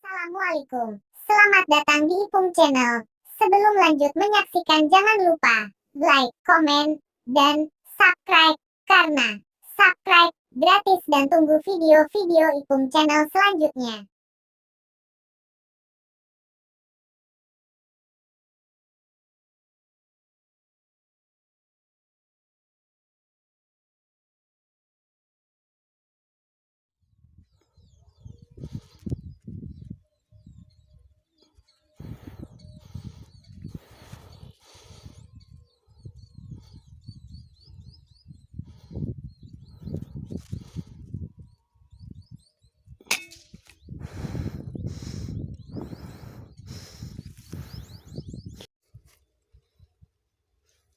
Assalamualaikum. Selamat datang di Ipung Channel. Sebelum lanjut menyaksikan jangan lupa like, komen, dan subscribe karena subscribe gratis dan tunggu video-video Ipung Channel selanjutnya.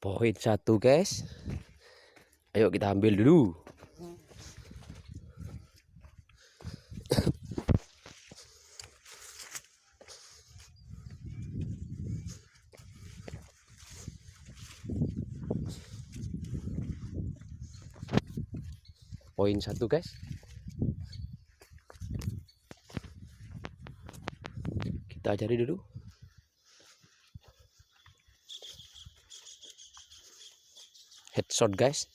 Poin 1 guys, ayo kita ambil dulu. Poin 1 guys, kita cari dulu. Headshot guys.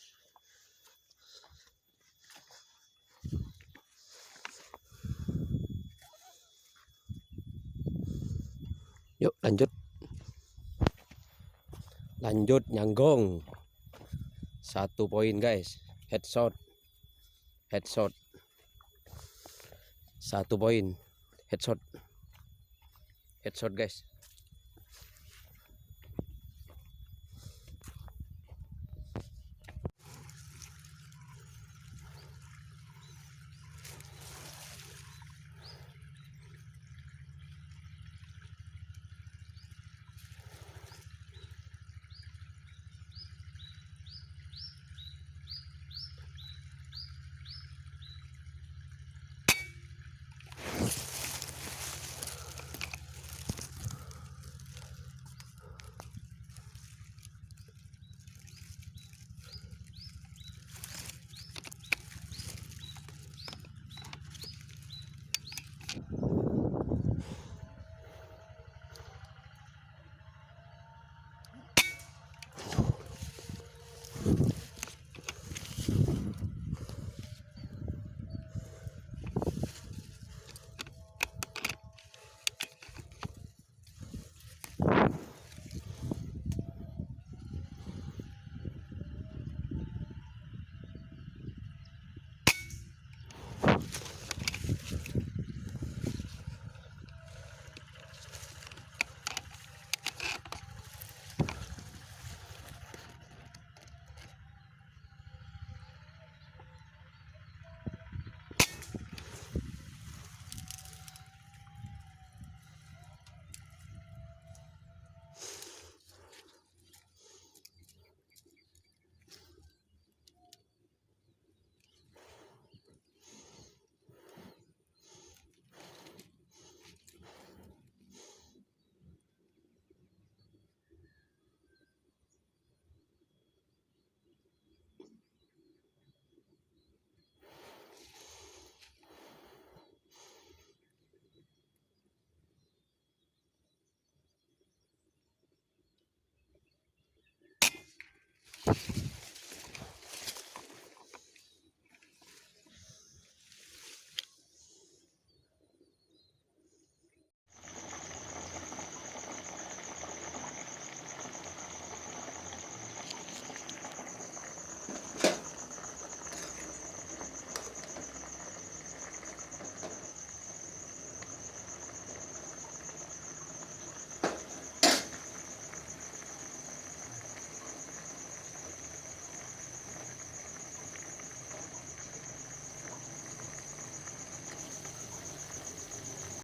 Yuk lanjut nyanggong. 1 poin guys, headshot 1 poin, headshot guys.